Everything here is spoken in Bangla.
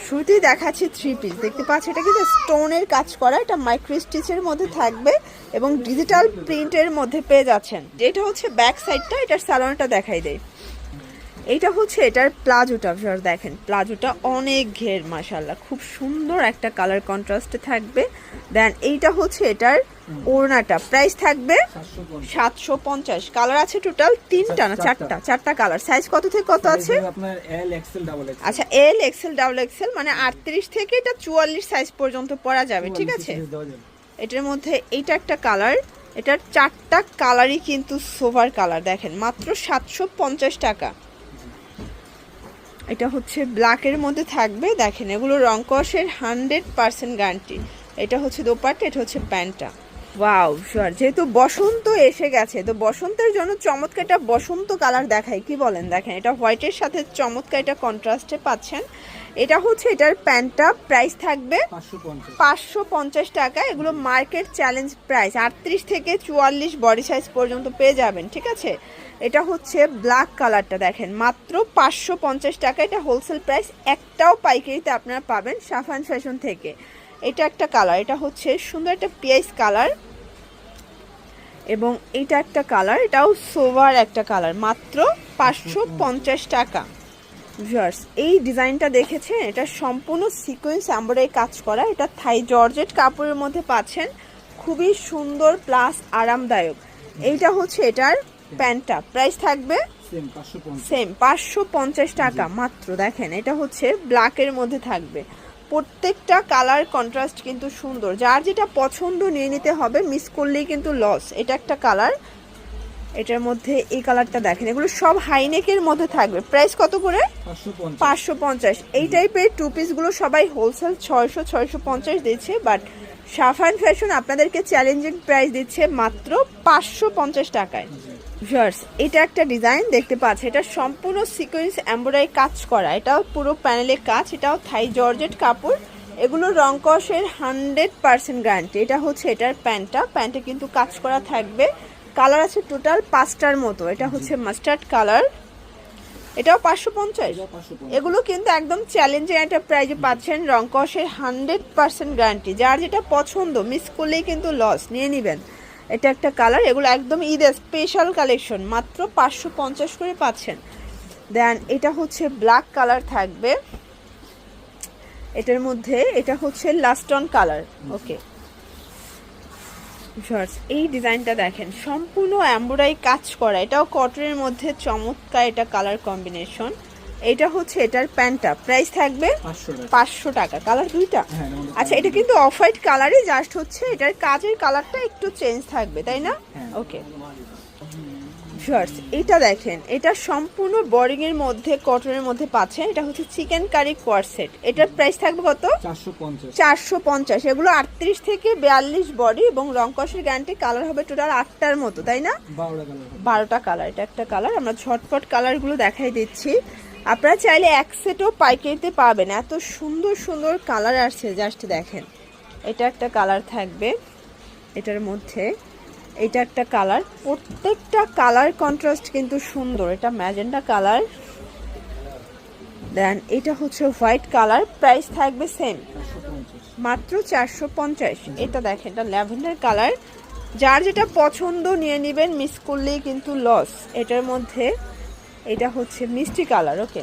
শুরুতেই দেখাচ্ছি থ্রি পিস, দেখতে পাচ্ছি এটা কিন্তু স্টোনের কাজ করা, এটা মাইক্রো স্টিচের মধ্যে থাকবে এবং ডিজিটাল প্রিন্টের মধ্যে পেয়ে যাচ্ছেন। এটা হচ্ছে ব্যাক সাইডটা, এটার স্যালোনটা দেখাই দেয়। এইটা হচ্ছে এটার প্লাজোটা, দেখেন প্লাজোটা অনেক ঘের, মাশাআল্লাহ খুব সুন্দর একটা কালার কন্ট্রাস্টে থাকবে। দেন এইটা হচ্ছে এটার ওড়নাটা, প্রাইস থাকবে 750। কালার আছে টোটাল তিনটা না চারটা কালার। সাইজ কত থেকে কত আছে? আপনার এল এক্সেল ডাবল এক্সেল। আচ্ছা এল এক্সেল ডাবল এক্সেল, মানে 38 থেকে এটা 44 সাইজ পর্যন্ত পরা যাবে, ঠিক আছে। এটার মধ্যে এইটা একটা কালার, এটার চারটা কালারই কিন্তু সোভার কালার, দেখেন মাত্র 750 টাকা। এটা হচ্ছে ব্ল্যাকের মধ্যে থাকবে, দেখেন এগুলো রং কষের 100% গ্যারান্টি। এটা হচ্ছে দোপাট্টা, এটা হচ্ছে প্যান্টটা। ওয়াও শিওর, যেহেতু বসন্ত এসে গেছে তো বসন্তের জন্য চমৎকার একটা বসন্ত কালার দেখাই, কি বলেন? দেখেন এটা হোয়াইটের সাথে চমৎকার এটা কন্ট্রাস্টে পাচ্ছেন। এটা হচ্ছে এটার প্যান্টটা, প্রাইস থাকবে 550 টাকা। এগুলো মার্কেট চ্যালেঞ্জ প্রাইস, 38 থেকে 44 বডি সাইজ পর্যন্ত পেয়ে যাবেন, ঠিক আছে। এটা হচ্ছে ব্ল্যাক কালারটা, দেখেন মাত্র 550 টাকা। এটা হোলসেল প্রাইস, একটাও পাইকারিতে আপনারা পাবেন সাফান ফ্যাশন থেকে। এটা একটা কালার, এটা হচ্ছে সুন্দর একটা পিয়াইস কালার, এবং এটা একটা কালার, এটাও সোভার একটা কালার, মাত্র 550 টাকা। ভিউয়ার্স এই ডিজাইনটা দেখেছেন, এটা সম্পূর্ণ সিকোয়েন্স এমব্রয়ডারি কাজ করা, এটা থাই জর্জেট কাপড়ের মধ্যে পাচ্ছেন, খুবই সুন্দর প্লাস আরামদায়ক। এইটা হচ্ছে এটার প্যান্টটা, প্রাইস থাকবে সেম 550 টাকা মাত্র। দেখেন এটা হচ্ছে ব্ল্যাকের মধ্যে থাকবে, প্রত্যেকটা কালার কন্ট্রাস্ট কিন্তু সুন্দর, যার যেটা পছন্দ নিয়ে নিতে হবে, মিস করলেই কিন্তু লস। এটা একটা কালার, এটার মধ্যে এই কালারটা দেখেন, এগুলো সব হাইনেকের মধ্যে থাকবে, প্রাইস কত করে? 550। এই টাইপের টু পিসগুলো সবাই হোলসেল 600-650 দিচ্ছে, বাট সাফান ফ্যাশন আপনাদেরকে চ্যালেঞ্জিং প্রাইস দিচ্ছে মাত্র 550 টাকায়। ভিউয়ার্স এটা একটা ডিজাইন দেখতে পাচ্ছি, এটা সম্পূর্ণ সিকোয়েন্স এমব্রয়ডারি কাজ করা, এটাও পুরো প্যানেলের কাজ, এটাও থাই জর্জেট কাপড়, এগুলো রং কষের 100% গ্যারান্টি। এটা হচ্ছে এটার প্যান্টটা, প্যান্টে কিন্তু কাজ করা থাকবে, কালার আছে টোটাল 5টার মতো। এটা হচ্ছে মাস্টার্ড কালার, এটাও 550। এগুলো কিন্তু একদম চ্যালেঞ্জিং একটা প্রাইজে পাচ্ছেন, রং কষের 100% গ্যারান্টি, যার যেটা পছন্দ মিস করলেই কিন্তু লস, নিয়ে নেবেন। এটা একটা কালার, এগুলো একদম ঈদের স্পেশাল কালেকশন, মাত্র 550 করে পাচ্ছেন। দেন এটা হচ্ছে ব্ল্যাক কালার থাকবে, এটার মধ্যে এটা হচ্ছে লাস্টন কালার। ওকে এই ডিজাইনটা দেখেন, সম্পূর্ণ এমব্রয়ডারি কাজ করা, এটাও কটনের মধ্যে চমৎকার এটা কালার কম্বিনেশন। এটা হচ্ছে এটার প্যান্টটা, প্রাইস থাকবে 500 টাকা। কালার দুইটা, আচ্ছা এটা কিন্তু অফ হোয়াইট কালারই, জাস্ট হচ্ছে এটার কাজের কালারটা একটু চেঞ্জ থাকবে, তাই না? ওকে এটা দেখেন, এটা সম্পূর্ণ বোরিং এর মধ্যে কটনের মধ্যে পাচ্ছেন, এটা হচ্ছে চিকেন কারি কোয়ারসেট, এটার প্রাইস থাকবে কত? 450। এগুলো 38 থেকে 42 বডি এবং রং কষের গ্যারান্টি। কালার হবে টোটাল 8টার মতো, তাই না? 12টা কালার। এটা একটা কালার, আমরা ঝটপট কালারগুলো দেখাই দিচ্ছি। আপনারা চাইলে এক সেটও পাইকারিতে পাবেন, এত সুন্দর সুন্দর কালার আসছে, জাস্ট দেখেন। এটা একটা কালার থাকবে, এটার মধ্যে এটা একটা কালার, প্রত্যেকটা কালার কন্ট্রাস্ট কিন্তু সুন্দর। এটা ম্যাজেন্ডা কালার, দেন এটা হচ্ছে হোয়াইট কালার, প্রাইস থাকবে সেম মাত্র 450। এটা দেখেন, এটা ল্যাভেন্ডার কালার, যার যেটা পছন্দ নিয়ে নেবেন, মিস করলেই কিন্তু লস। এটার মধ্যে এটা হচ্ছে মিষ্টি কালার। ওকে